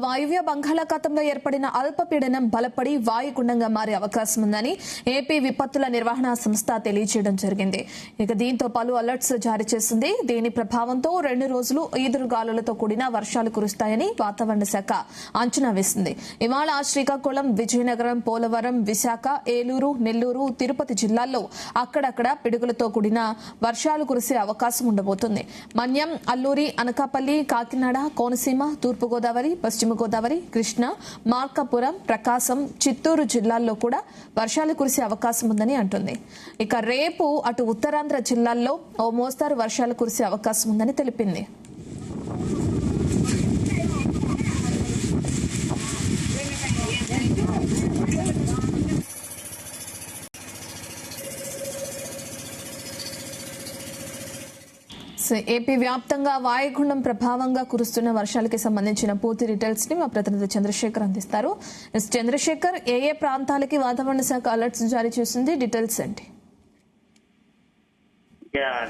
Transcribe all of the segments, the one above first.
వాయువ్య బంగాళాఖాతంలో ఏర్పడిన అల్పపీడనం బలపడి వాయుగుండంగా మారే అవకాశం ఉందని ఏపీ విపత్తుల నిర్వహణ సంస్థ తెలియజేయడం జరిగింది. ఇక దీంతో పలు అలర్ట్స్ జారీ చేసింది. దీని ప్రభావంతో 2 రోజులు ఈదురుగాలులతో కూడిన వర్షాలు కురుస్తాయని వాతావరణ శాఖ అంచనా వేసింది. ఇవాళ శ్రీకాకుళం, విజయనగరం, పోలవరం, విశాఖ, ఏలూరు, నెల్లూరు, తిరుపతి జిల్లాల్లో అక్కడక్కడ పిడుగులతో కూడిన వర్షాలు కురిసే అవకాశం ఉండబోతుంది. మన్యం, అల్లూరి, అనకాపల్లి, కాకినాడ, కోనసీమ, తూర్పుగోదావరి, పశ్చిమ గోదావరి, కృష్ణా, మార్కాపురం, ప్రకాశం, చిత్తూరు జిల్లాల్లో కూడా వర్షాలు కురిసే అవకాశం ఉందని అంటుంది. ఇక రేపు అటు ఉత్తరాంధ్ర జిల్లాల్లో ఓ మోస్తారు వర్షాలు కురిసే అవకాశం ఉందని తెలిపింది. ఏపీ వ్యాప్తంగా వాయుగుండం ప్రభావంగా కురుస్తున్న వర్షాలకి సంబంధించిన పూర్తి డీటెయిల్స్ ని మా ప్రతినిధి చంద్రశేఖర్ అందిస్తారు. చంద్రశేఖర్, ఏ ప్రాంతాలకి వాతావరణ శాఖ అలర్ట్స్ జారీ చేసింది? డీటెయిల్స్ ఏంటి?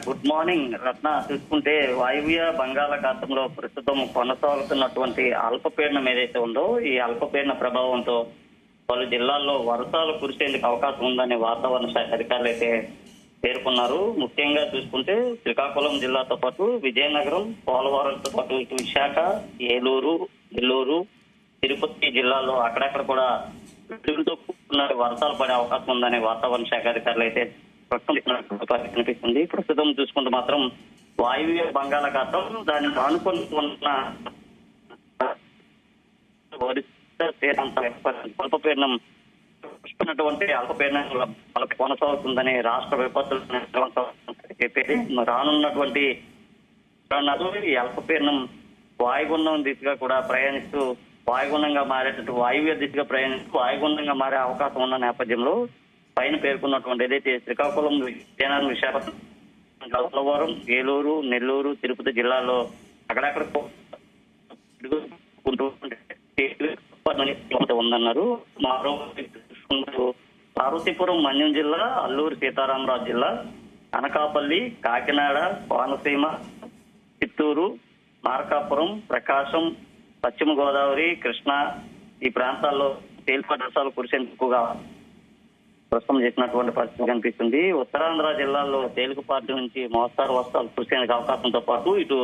గుడ్ మార్నింగ్ రత్న. చూసుకుంటే వాయువ్య బంగాళాఖాతంలో ప్రస్తుతం కొనసాగుతున్నటువంటి అల్పపీడనం ఏదైతే ఉందో ఈ అల్పపీడన ప్రభావంతో పలు జిల్లాల్లో వర్షాలు కురిసేందుకు అవకాశం ఉందని వాతావరణ శాఖ అధికారులు అయితే పేర్కొన్నారు. ముఖ్యంగా చూసుకుంటే శ్రీకాకుళం జిల్లాతో పాటు విజయనగరం, పోలవరంతో పాటు ఇటు విశాఖ, ఏలూరు, నెల్లూరు, తిరుపతి జిల్లాల్లో అక్కడక్కడ కూడా పిడుగులతో కూడిన వర్షాలు పడే అవకాశం ఉందని వాతావరణ శాఖ అధికారులు అయితే ప్రకటించినట్టు కనిపిస్తుంది. ప్రస్తుతం చూసుకుంటే మాత్రం వాయువ్య బంగాళాఖాతం దాన్ని ఆనుకొని ఉన్న అల్పపీడనం అల్పపీడనం కొనసాగుతుందని రాష్ట్ర విపత్తుల చెప్పేది. రానున్నటువంటి ఈ అల్పపీడనం వాయుగుండం దిశగా కూడా ప్రయాణిస్తూ వాయుగుండంగా మారేటట్టు వాయువ్య దిశగా ప్రయాణిస్తూ వాయుగుండంగా మారే అవకాశం ఉన్న నేపథ్యంలో పైన పేర్కొన్నటువంటి ఏదైతే శ్రీకాకుళం, విజయనగరం, విశాఖపట్నం, పోలవరం, ఏలూరు, నెల్లూరు, తిరుపతి జిల్లాలో అక్కడక్కడ ఉందన్నారు. మరో పార్వతీపురం, మన్యం జిల్లా, అల్లూరు సీతారామరాజు జిల్లా, అనకాపల్లి, కాకినాడ, కోనసీమ, చిత్తూరు, మార్కాపురం, ప్రకాశం, పశ్చిమ గోదావరి, కృష్ణా ఈ ప్రాంతాల్లో తేలిపాటి వర్షాలు కురిసేందుకుగా ప్రస్తుతం చేసినటువంటి పరిస్థితి కనిపిస్తుంది. ఉత్తరాంధ్ర జిల్లాల్లో తేలికపాటి నుంచి మోస్తారు వర్షాలు కురిసేందుకు అవకాశంతో పాటు ఇటు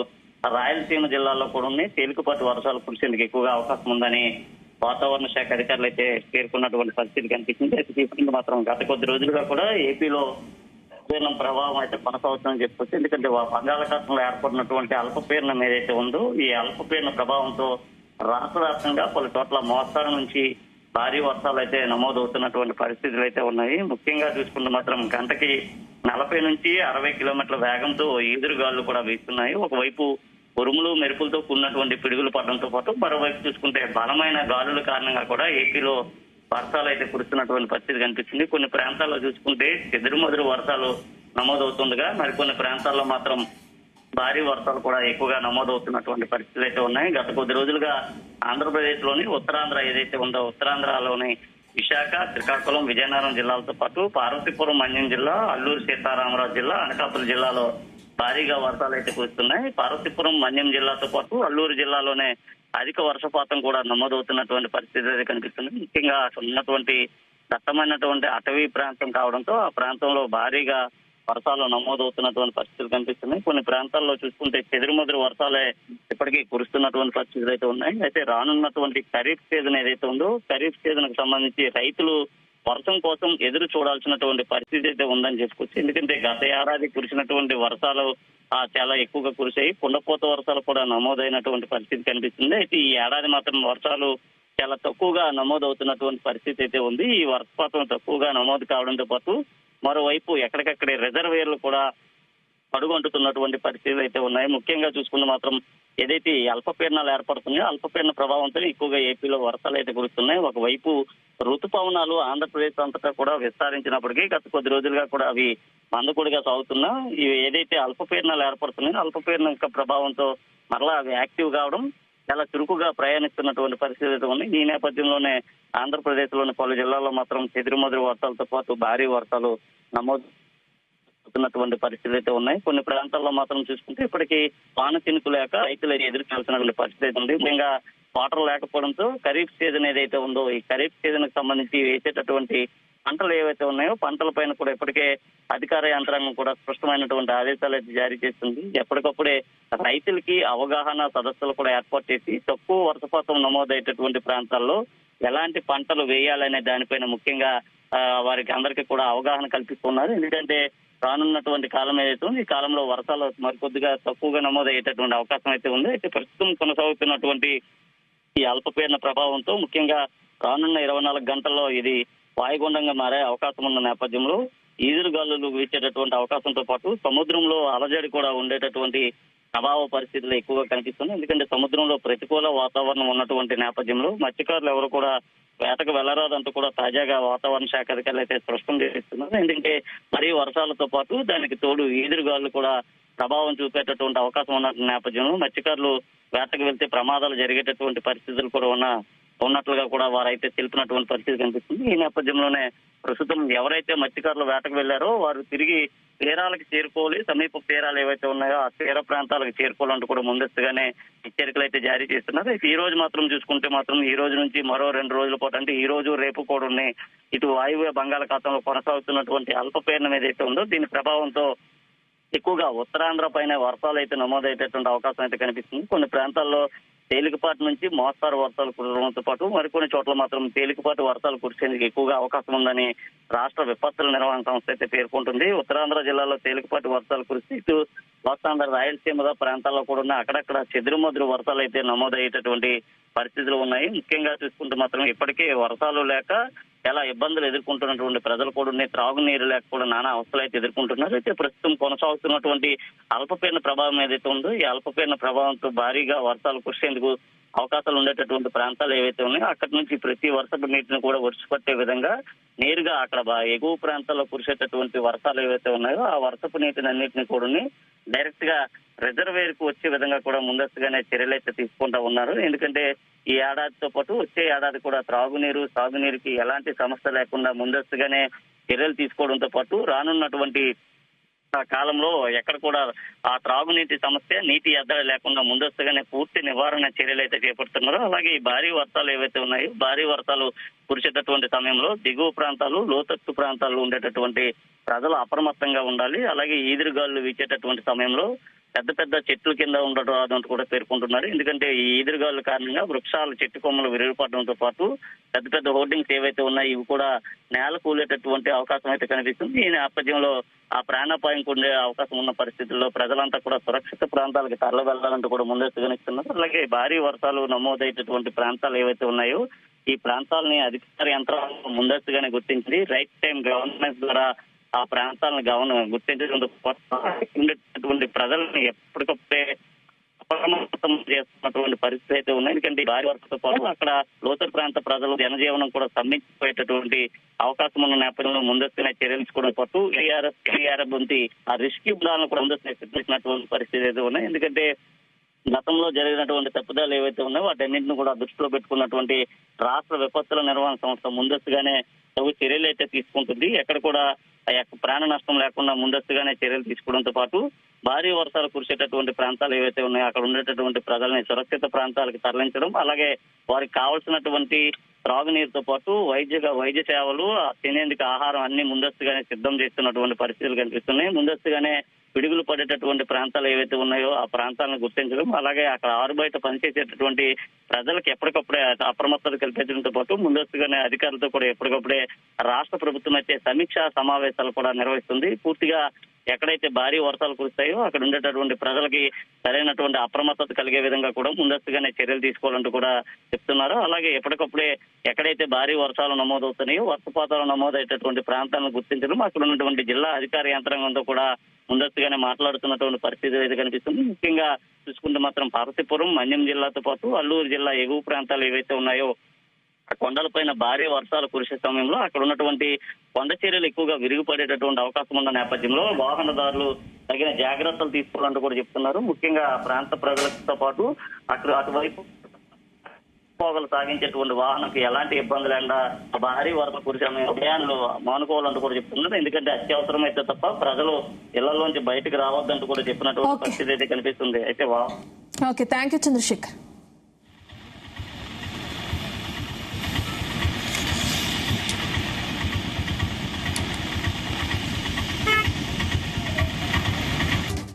రాయలసీమ జిల్లాల్లో కూడా తేలికపాటి వర్షాలు కురిసేందుకు ఎక్కువగా అవకాశం ఉందని వాతావరణ శాఖ అధికారులు అయితే పేర్కొన్నటువంటి పరిస్థితి కనిపిస్తుంది. అయితే ఇప్పుడు మాత్రం గత కొద్ది రోజులుగా కూడా ఏపీలో అల్పపీడనం ప్రభావం అయితే కొనసాగుతుందని చెప్పుకోవచ్చు. ఎందుకంటే బంగాళాఖాతంలో ఏర్పడినటువంటి అల్పపీడనం ఏదైతే ఉందో ఈ అల్పపీడన ప్రభావంతో రాష్ట్ర వ్యాప్తంగా పలు చోట్ల మోస్తారు నుంచి భారీ వర్షాలు అయితే నమోదవుతున్నటువంటి పరిస్థితులు అయితే ఉన్నాయి. ముఖ్యంగా చూసుకుంటే మాత్రం గంటకి 40 నుంచి 60 కిలోమీటర్ల వేగంతో ఈదురుగాలు కూడా వీస్తున్నాయి. ఒకవైపు ఉరుములు, మెరుపులతో కూడినటువంటి పిడుగులు పడడంతో పాటు మరోవైపు చూసుకుంటే బలమైన గాలుల కారణంగా కూడా ఏపీలో వర్షాలు అయితే కురుస్తున్నటువంటి పరిస్థితి కనిపిస్తుంది. కొన్ని ప్రాంతాల్లో చూసుకుంటే చెదురుమదురు వర్షాలు నమోదవుతుండగా మరికొన్ని ప్రాంతాల్లో మాత్రం భారీ వర్షాలు కూడా ఎక్కువగా నమోదవుతున్నటువంటి పరిస్థితులు అయితే ఉన్నాయి. గత కొద్ది రోజులుగా ఆంధ్రప్రదేశ్ లోని ఉత్తరాంధ్ర ఏదైతే ఉందో ఉత్తరాంధ్రలోని విశాఖ, శ్రీకాకుళం, విజయనగరం జిల్లాలతో పాటు పార్వతీపురం, మన్యం జిల్లా, అల్లూరు సీతారామరాజు జిల్లా, అనకాపల్లి జిల్లాలో భారీగా వర్షాలు అయితే కురుస్తున్నాయి. పార్వతీపురం, మన్యం జిల్లాతో పాటు అల్లూరు జిల్లాలోనే అధిక వర్షపాతం కూడా నమోదవుతున్నటువంటి పరిస్థితి అయితే కనిపిస్తుంది. ముఖ్యంగా ఉన్నటువంటి దట్టమైనటువంటి అటవీ ప్రాంతం కావడంతో ఆ ప్రాంతంలో భారీగా వర్షాలు నమోదవుతున్నటువంటి పరిస్థితులు కనిపిస్తున్నాయి. కొన్ని ప్రాంతాల్లో చూసుకుంటే చెదురుమదురు వర్షాలే ఇప్పటికీ కురుస్తున్నటువంటి పరిస్థితులు అయితే ఉన్నాయి. అయితే రానున్నటువంటి ఖరీఫ్ సీజన్ ఏదైతే ఉందో ఖరీఫ్ సీజన్ కు సంబంధించి రైతులు వర్షం కోసం ఎదురు చూడాల్సినటువంటి పరిస్థితి అయితే ఉందని చెప్పుకోవచ్చు. ఎందుకంటే గత ఏడాది కురిసినటువంటి వర్షాలు చాలా ఎక్కువగా కురిశాయి. కుండపోత వర్షాలు కూడా నమోదైనటువంటి పరిస్థితి కనిపిస్తుంది. అయితే ఈ ఏడాది మాత్రం వర్షాలు చాలా తక్కువగా నమోదవుతున్నటువంటి పరిస్థితి అయితే ఉంది. ఈ వర్షపాతం తక్కువగా నమోదు కావడంతో పాటు మరోవైపు ఎక్కడికక్కడే రిజర్వేయర్లు కూడా అడుగంటుతున్నటువంటి పరిస్థితులు అయితే ఉన్నాయి. ముఖ్యంగా చూసుకుంటే మాత్రం ఏదైతే అల్పపీడనాలు ఏర్పడుతున్నాయో అల్పపీడన ప్రభావంతో ఎక్కువగా ఏపీలో వర్షాలు అయితే కురుస్తున్నాయి. ఒకవైపు ఋతుపవనాలు ఆంధ్రప్రదేశ్ అంతటా కూడా విస్తరించినప్పటికీ గత కొద్ది రోజులుగా కూడా అవి మందకొడిగా సాగుతున్నా ఇవి ఏదైతే అల్పపీడనాలు ఏర్పడుతున్నాయో అల్పపీడనం యొక్క ప్రభావంతో మరలా అవి యాక్టివ్ కావడం చాలా చురుకుగా ప్రయాణిస్తున్నటువంటి పరిస్థితి ఉంది. ఈ నేపథ్యంలోనే ఆంధ్రప్రదేశ్ లోని పలు జిల్లాల్లో మాత్రం చెదురుమదురు వర్షాలతో పాటు భారీ వర్షాలు నమోదు పరిస్థితులు అయితే ఉన్నాయి. కొన్ని ప్రాంతాల్లో మాత్రం చూసుకుంటే ఇప్పటికీ వాన చినుకు లేక రైతులు ఎదురు చూస్తున్నటువంటి పరిస్థితి ఉంది. ముఖ్యంగా వాటర్ లేకపోవడంతో ఖరీఫ్ సీజన్ ఏదైతే ఉందో ఈ ఖరీఫ్ సీజన్ కి సంబంధించి వేసేటటువంటి పంటలు ఏవైతే ఉన్నాయో పంటల పైన కూడా ఇప్పటికే అధికార యంత్రాంగం కూడా స్పష్టమైనటువంటి ఆదేశాలు అయితే జారీ చేస్తుంది. ఎప్పటికప్పుడే రైతులకి అవగాహన సదస్సులు కూడా ఏర్పాటు చేసి తక్కువ వర్షపాతం నమోదయ్యేటటువంటి ప్రాంతాల్లో ఎలాంటి పంటలు వేయాలనే దానిపైన ముఖ్యంగా వారికి అందరికీ కూడా అవగాహన కల్పిస్తున్నారు. ఎందుకంటే రానున్నటువంటి కాలం ఏదైతే ఉంది ఈ కాలంలో వర్షాలు మరికొద్దిగా తక్కువగా నమోదయ్యేటటువంటి అవకాశం అయితే ఉంది. అయితే ప్రస్తుతం కొనసాగుతున్నటువంటి ఈ అల్పపీడన ప్రభావంతో ముఖ్యంగా రానున్న 24 గంటల్లో ఇది వాయుగుండంగా మారే అవకాశం ఉన్న నేపథ్యంలో ఈదురుగాలులు వీచేటటువంటి అవకాశంతో పాటు సముద్రంలో అలజడి కూడా ఉండేటటువంటి ప్రభావ పరిస్థితులు ఎక్కువగా కనిపిస్తున్నాయి. ఎందుకంటే సముద్రంలో ప్రతికూల వాతావరణం ఉన్నటువంటి నేపథ్యంలో మత్స్యకారులు ఎవరు కూడా వేటకు వెళ్లరాదంటూ కూడా తాజాగా వాతావరణ శాఖ అధికారులు అయితే స్పష్టం చేస్తున్నారు. ఎందుకంటే మరీ వర్షాలతో పాటు దానికి తోడు ఈదురుగాలు కూడా ప్రభావం చూపేటటువంటి అవకాశం ఉన్న నేపథ్యంలో మత్స్యకారులు వేటకు వెళ్తే ప్రమాదాలు జరిగేటటువంటి పరిస్థితులు కూడా ఉన్నట్లుగా కూడా వారైతే తెలిపినటువంటి పరిస్థితి కనిపిస్తుంది. ఈ నేపథ్యంలోనే ప్రస్తుతం ఎవరైతే మత్స్యకారులు వేటకు వెళ్లారో వారు తిరిగి తీరాలకు చేరుకోవాలి. సమీప తీరాలు ఏవైతే ఉన్నాయో ఆ తీర ప్రాంతాలకు చేరుకోవాలంటూ కూడా ముందస్తుగానే హెచ్చరికలు అయితే జారీ చేస్తున్నారు. అయితే ఈ రోజు మాత్రం చూసుకుంటే మాత్రం ఈ రోజు నుంచి మరో 2 రోజుల పాటు అంటే ఈ రోజు రేపు కూడా ఉన్నాయి. ఇటు వాయువ్య బంగాళాఖాతంలో కొనసాగుతున్నటువంటి అల్పపీడనం ఏదైతే ఉందో దీని ప్రభావంతో ఎక్కువగా ఉత్తరాంధ్ర పైన వర్షాలు అయితే నమోదయ్యేటటువంటి అవకాశం అయితే కనిపిస్తుంది. కొన్ని ప్రాంతాల్లో తేలికపాటి నుంచి మోస్తారు వర్షాలు కురవడంతో పాటు మరికొన్ని చోట్ల మాత్రం తేలికపాటి వర్షాలు కురిసేందుకు ఎక్కువగా అవకాశం ఉందని రాష్ట్ర విపత్తుల నిర్వహణ సంస్థ అయితే పేర్కొంటుంది. ఉత్తరాంధ్ర జిల్లాలో తేలికపాటి వర్షాలు కురిసి ఇటు కోస్తాంధ్ర రాయలసీమ ప్రాంతాల్లో కూడా అక్కడక్కడ చెదురుమదురు వర్షాలు అయితే నమోదయ్యేటటువంటి పరిస్థితులు ఉన్నాయి. ముఖ్యంగా చూసుకుంటే మాత్రం ఇప్పటికే వర్షాలు లేక చాలా ఇబ్బందులు ఎదుర్కొంటున్నటువంటి ప్రజలు కూడా త్రాగునీరు లేక కూడా నానా అవస్థలు అయితే ఎదుర్కొంటున్నారు. అయితే ప్రస్తుతం కొనసాగుతున్నటువంటి అల్పపీడన ప్రభావం ఏదైతే ఉందో ఈ అల్పపీడన ప్రభావంతో భారీగా వర్షాలు కురిసేందుకు అవకాశాలు ఉండేటటువంటి ప్రాంతాలు ఏవైతే ఉన్నాయో అక్కడి నుంచి ప్రతి వర్షపు నీటిని కూడా ఒడిచిపట్టే విధంగా నేరుగా అక్కడ ఎగువ ప్రాంతాల్లో కురిసేటటువంటి వర్షాలు ఏవైతే ఉన్నాయో ఆ వర్షపు నీటిని అన్నింటినీ కూడా డైరెక్ట్ గా రిజర్వేర్ కు వచ్చే విధంగా కూడా ముందస్తుగానే చర్యలు అయితే తీసుకుంటా ఉన్నారు. ఎందుకంటే ఈ ఏడాదితో పాటు వచ్చే ఏడాది కూడా త్రాగునీరు సాగునీరుకి ఎలాంటి సమస్య లేకుండా ముందస్తుగానే చర్యలు తీసుకోవడంతో పాటు రానున్నటువంటి కాలంలో ఎక్కడ కూడా ఆ త్రాగునీటి సమస్య నీటి ఎద్దడి లేకుండా ముందస్తుగానే పూర్తి నివారణ చర్యలు అయితే చేపడుతున్నారు. అలాగే ఈ భారీ వర్షాలు ఏవైతే ఉన్నాయో భారీ వర్షాలు కురిసేటటువంటి సమయంలో దిగువ ప్రాంతాలు లోతట్టు ప్రాంతాల్లో ఉండేటటువంటి ప్రజలు అప్రమత్తంగా ఉండాలి. అలాగే ఈదురుగాలు వీచేటటువంటి సమయంలో పెద్ద పెద్ద చెట్ల కింద ఉండడం కూడా పేర్కొంటున్నారు. ఎందుకంటే ఈ ఈదురుగాలు కారణంగా వృక్షాలు చెట్టు కొమ్మలు విరిగిపడడంతో పాటు పెద్ద పెద్ద హోర్డింగ్స్ ఏవైతే ఉన్నాయో ఇవి కూడా నేల కూలేటటువంటి అవకాశం అయితే కనిపిస్తుంది. ఈ నేపథ్యంలో ఆ ప్రాణాపాయం ఉండే అవకాశం ఉన్న పరిస్థితుల్లో ప్రజలంతా కూడా సురక్షిత ప్రాంతాలకు తరలి వెళ్లాలంటూ కూడా ముందస్తుగానే ఇస్తున్నారు. అలాగే భారీ వర్షాలు నమోదయ్యేటటువంటి ప్రాంతాలు ఏవైతే ఉన్నాయో ఈ ప్రాంతాలని అధికార యంత్రాంగం ముందస్తుగానే గుర్తించి రైట్ టైం గవర్నమెంట్ ద్వారా ఆ ప్రాంతాలను గుర్తించడంతో ఉండేటటువంటి ప్రజల్ని ఎప్పటికప్పుడే అప్రమత్తం చేస్తున్నటువంటి పరిస్థితి అయితే ఉన్నాయి. ఎందుకంటే భారీ వర్షంతో పాటు అక్కడ లోతట్టు ప్రాంత ప్రజలు జనజీవనం కూడా స్తంభించిపోయేటటువంటి అవకాశం ఉన్న నేపథ్యంలో ముందస్తుగానే చర్యలు తీసుకోవడం పాటు ఏఆర్ఎఫ్ వంటి ఆ రెస్క్యూ బృందాలను కూడా ముందస్తు సిద్ధమైనటువంటి పరిస్థితి అయితే ఉన్నాయి. ఎందుకంటే గతంలో జరిగినటువంటి తప్పిదాలు ఏవైతే ఉన్నాయో వాటన్నింటిని కూడా దృష్టిలో పెట్టుకున్నటువంటి రాష్ట్ర విపత్తుల నిర్వహణ సంస్థ ముందస్తుగానే తగు చర్యలు అయితే తీసుకుంటుంది. ఎక్కడ కూడా ప్రాణ నష్టం లేకుండా ముందస్తుగానే చర్యలు తీసుకోవడంతో పాటు భారీ వర్షాలు కురిసేటటువంటి ప్రాంతాలు ఏవైతే ఉన్నాయో అక్కడ ఉండేటటువంటి ప్రజల్ని సురక్షిత ప్రాంతాలకు తరలించడం అలాగే వారికి కావాల్సినటువంటి త్రాగునీరుతో పాటు వైద్య సేవలు తినేందుకు ఆహారం అన్ని ముందస్తుగానే సిద్ధం చేస్తున్నటువంటి పరిస్థితులు కనిపిస్తున్నాయి. ముందస్తుగానే పిడుగులు పడేటటువంటి ప్రాంతాలు ఏవైతే ఉన్నాయో ఆ ప్రాంతాలను గుర్తించడం అలాగే అక్కడ ఆరుబయట పనిచేసేటటువంటి ప్రజలకు ఎప్పటికప్పుడే అప్రమత్తత కల్పించడంతో పాటు ముందస్తుగానే అధికారులతో కూడా ఎప్పటికప్పుడే రాష్ట్ర ప్రభుత్వం అయితే సమీక్షా సమావేశాలు కూడా నిర్వహిస్తుంది. పూర్తిగా ఎక్కడైతే భారీ వర్షాలు కురుస్తాయో అక్కడ ఉండేటటువంటి ప్రజలకి సరైనటువంటి అప్రమత్తత కలిగే విధంగా కూడా ముందస్తుగానే చర్యలు తీసుకోవాలంటూ కూడా చెప్తున్నారు. అలాగే ఎప్పటికప్పుడే ఎక్కడైతే భారీ వర్షాలు నమోదవుతున్నాయో వర్షపాతాలు నమోదయ్యేటటువంటి ప్రాంతాలను గుర్తించడం అక్కడ ఉన్నటువంటి జిల్లా అధికార యంత్రాంగంతో కూడా ముందస్తుగానే మాట్లాడుతున్నటువంటి పరిస్థితి అయితే కనిపిస్తుంది. ముఖ్యంగా చూసుకుంటే మాత్రం పార్వతీపురం మన్యం జిల్లాతో పాటు అల్లూరు జిల్లా ఎగువ ప్రాంతాలు ఏవైతే ఉన్నాయో ఆ కొండలపైన భారీ వర్షాలు కురిసే సమయంలో అక్కడ ఉన్నటువంటి కొండ చర్యలు ఎక్కువగా విరిగిపడేటటువంటి అవకాశం ఉన్న నేపథ్యంలో వాహనదారులు తగిన జాగ్రత్తలు తీసుకోవాలంటూ కూడా చెప్తున్నారు. ముఖ్యంగా ప్రాంత ప్రజలతో పాటు అటువైపు పోగలు సాగించేటువంటి వాహనంకి ఎలాంటి ఇబ్బంది లేకుండా భారీ వర్షం కురిసే ఉదయాన్లు మానుకోవాలంటూ కూడా చెప్తున్నారు. ఎందుకంటే అత్యవసరం అయితే తప్ప ప్రజలు ఇళ్లలోంచి బయటకు రావద్దంటూ కూడా చెప్పినటువంటి పరిస్థితి అయితే కనిపిస్తుంది. అయితే ఓకే, థ్యాంక్ యూ చంద్రశేఖర్.